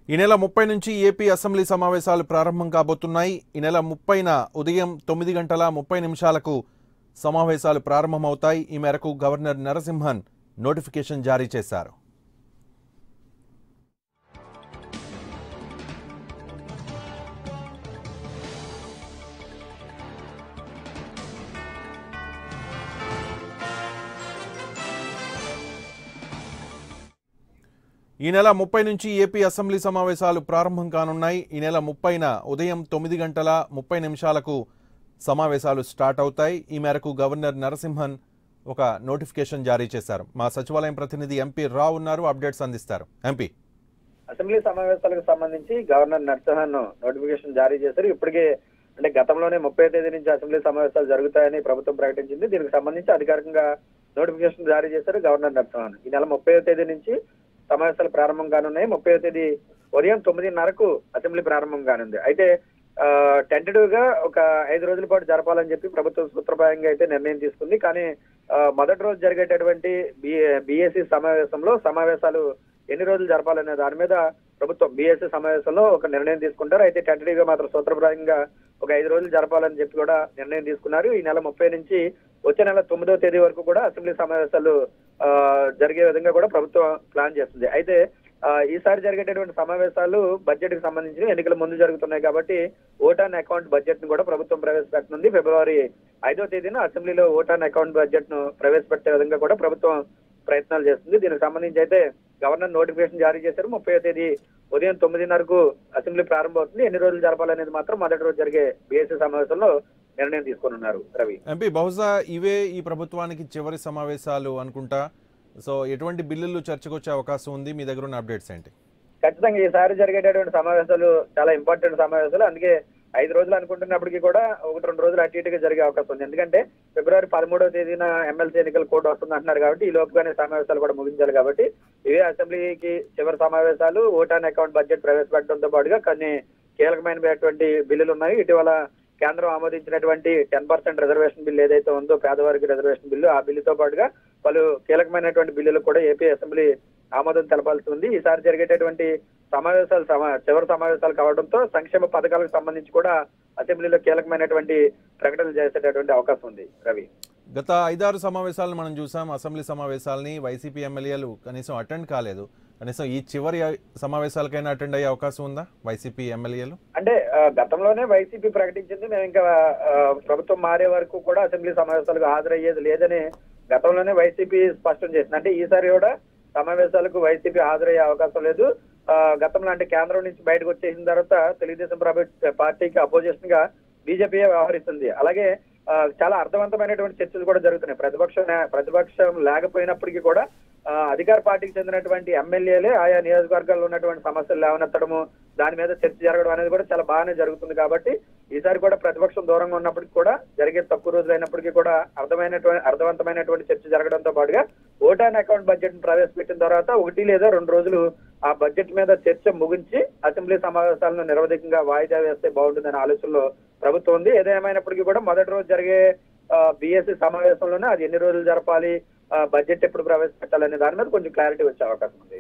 ఈ నెల 30 నుంచి ఏపీ అసెంబ్లీ సమావేశాలు ప్రారంభం కాబోతున్నాయి. ఈ నెల 30న ఉదయం 9:30 సమావేశాలు ప్రారంభమవుతాయి. ఈ మేరకు గవర్నర్ నరసింహన్ నోటిఫికేషన్ జారీ చేశారు. ఈ నెల 30 నుంచి ఏపీ అసెంబ్లీ సమావేశాలు ప్రారంభం కానున్నాయి. ఈ నెల 30న ఉదయం 9:30 సమావేశాలు స్టార్ట్ అవుతాయి. ఈ మేరకు గవర్నర్ నరసింహన్ ఒక నోటిఫికేషన్ జారీ చేశారు. మా సచివాలయం ప్రతినిధి ఎంపీ రావు ఉన్నారు, అప్డేట్స్ అందిస్తారు. ఎంపీ, అసెంబ్లీ సమావేశాలకు సంబంధించి గవర్నర్ నరసింహన్ నోటిఫికేషన్ జారీ చేశారు. ఇప్పటికే అంటే గతంలోనే 30వ తేదీ నుంచి అసెంబ్లీ సమావేశాలు జరుగుతాయని ప్రభుత్వం ప్రకటించింది. దీనికి సంబంధించి అధికారికంగా నోటిఫికేషన్ జారీ చేశారు గవర్నర్ నరసింహన్. ఈ నెల 30వ తేదీ నుంచి సమావేశాలు ప్రారంభం కానున్నాయి. 30వ తేదీ ఉదయం 9:30 అసెంబ్లీ ప్రారంభం కానుంది. అయితే టెంటేటివ్ గా ఒక 5 రోజుల పాటు జరపాలని చెప్పి ప్రభుత్వం సూత్రప్రాయంగా అయితే నిర్ణయం తీసుకుంది. కానీ మొదటి రోజు జరిగేటటువంటి బీఏసీ సమావేశాలు ఎన్ని రోజులు జరపాలనే దాని మీద ప్రభుత్వం బీఏసీ సమావేశంలో ఒక నిర్ణయం తీసుకుంటారు. అయితే టెంటేటివ్ గా మాత్రం సూత్రప్రాయంగా ఒక 5 రోజులు జరపాలని చెప్పి కూడా నిర్ణయం తీసుకున్నారు. ఈ నెల 30 నుంచి వచ్చే నెల 9వ తేదీ వరకు కూడా అసెంబ్లీ సమావేశాలు జరిగే విధంగా కూడా ప్రభుత్వం ప్లాన్ చేస్తుంది. అయితే ఈసారి జరిగేటటువంటి సమావేశాలు బడ్జెట్ కి సంబంధించి ఎన్నికల ముందు జరుగుతున్నాయి కాబట్టి ఓట్ ఆన్ అకౌంట్ బడ్జెట్ ను కూడా ప్రభుత్వం ప్రవేశపెట్టనుంది. ఫిబ్రవరి 5వ తేదీన అసెంబ్లీలో ఓట్ ఆన్ అకౌంట్ బడ్జెట్ ను ప్రవేశపెట్టే విధంగా కూడా ప్రభుత్వం ప్రయత్నాలు చేస్తుంది. దీనికి సంబంధించి అయితే గవర్నర్ నోటిఫికేషన్ జారీ చేశారు. 30వ తేదీ ఉదయం 9:30 అసెంబ్లీ ప్రారంభమవుతుంది. ఎన్ని రోజులు జరపాలనేది మాత్రం మొదటి రోజు జరిగే బీఎస్సీ సమావేశంలో నిర్ణయం తీసుకున్నారు. రవి, ఎంపీ, బహుశా ఇవే ఈ ప్రభుత్వానికి చివరి సమావేశాలు అనుకుంటా. సో ఎటువంటి బిల్లులు చర్చకు వచ్చే అవకాశం ఉంది? మీ దగ్గర ఉన్న అప్డేట్స్ ఏంటి? ఖచ్చితంగా ఈసారి జరిగేటటువంటి సమావేశాలు చాలా ఇంపార్టెంట్ సమావేశాలు. అందుకే 5 రోజులు అనుకుంటున్నప్పటికీ కూడా 1-2 రోజులు అటు ఇటుగా జరిగే అవకాశం ఉంది. ఎందుకంటే ఫిబ్రవరి 13వ తేదీన ఎమ్మెల్సీ ఎన్నికల కోడ్ వస్తుంది అంటున్నారు కాబట్టి ఈ లోపుగానే సమావేశాలు కూడా ముగించాలి. కాబట్టి ఇవే అసెంబ్లీకి చివరి సమావేశాలు. ఓట్ ఆన్ అకౌంట్ బడ్జెట్ ప్రవేశపెట్టడంతో పాటుగా కొన్ని కీలకమైనటువంటి బిల్లులు ఉన్నాయి. ఇటీవల కేంద్రం ఆమోదించినటువంటి 10% రిజర్వేషన్ బిల్లు ఏదైతే ఉందో, పేదవారికి రిజర్వేషన్ బిల్లు, ఆ బిల్లుతో పాటుగా పలు కీలకమైనటువంటి బిల్లులు కూడా ఏపీ అసెంబ్లీ ఆమోదం తెలపాల్సి ఉంది. ఈసారి జరిగేటటువంటి సమావేశాలు చివరి సమావేశాలు కావడంతో సంక్షేమ పథకాలకు సంబంధించి కూడా అసెంబ్లీలో కీలకమైనటువంటి ప్రకటనలు చేసేటటువంటి అవకాశం ఉంది. రవి, గత 5-6 సమావేశాలను మనం చూసాం. అసెంబ్లీ సమావేశాలని వైసీపీ ఎమ్మెల్యేలు కనీసం అటెండ్ కాలేదు. కనీసం ఈ చివరి సమావేశాలకైనా అటెండ్ అయ్యే అవకాశం ఉందా వైసీపీ ఎమ్మెల్యేలు? అంటే గతంలోనే వైసీపీ ప్రకటించింది, మేము ఇంకా ప్రభుత్వం మారే వరకు కూడా అసెంబ్లీ సమావేశాలకు హాజరయ్యేది లేదని గతంలోనే వైసీపీ స్పష్టం చేసింది. అంటే ఈసారి కూడా సమావేశాలకు వైసీపీ హాజరయ్యే అవకాశం లేదు. గతంలో అంటే కేంద్రం నుంచి బయటకు వచ్చేసిన తర్వాత తెలుగుదేశం పార్టీకి అపోజిషన్ గా బీజేపీ వ్యవహరిస్తుంది. అలాగే చాలా అర్థవంతమైనటువంటి చర్చలు కూడా జరుగుతున్నాయి. ప్రతిపక్షం లేకపోయినప్పటికీ కూడా అధికార పార్టీకి చెందినటువంటి ఎమ్మెల్యేలే ఆయా నియోజకవర్గాల్లో ఉన్నటువంటి సమస్యలు లేవనెత్తడము, దాని మీద చర్చ జరగడం అనేది కూడా చాలా బాగానే జరుగుతుంది. కాబట్టి ఈసారి కూడా ప్రతిపక్షం దూరంగా ఉన్నప్పటికీ కూడా జరిగే తక్కువ రోజులు అయినప్పటికీ కూడా అర్థవంతమైనటువంటి చర్చ జరగడంతో పాటుగా ఓట్ ఆన్ అకౌంట్ బడ్జెట్ ను ప్రవేశపెట్టిన తర్వాత 1 లేదా 2 రోజులు ఆ బడ్జెట్ మీద చర్చ ముగించి అసెంబ్లీ సమావేశాలను నిరవధికంగా వాయిదా వేస్తే బాగుంటుందనే ఆలోచనలో ప్రభుత్వం ఉంది. ఏదేమైనప్పటికీ కూడా మొదటి రోజు జరిగే బీఎస్సీ సమావేశంలోనే అది ఎన్ని రోజులు జరపాలి, బడ్జెట్ ఎప్పుడు ప్రవేశపెట్టాలనే దాని మీద కొంచెం క్లారిటీ వచ్చే అవకాశం ఉంది.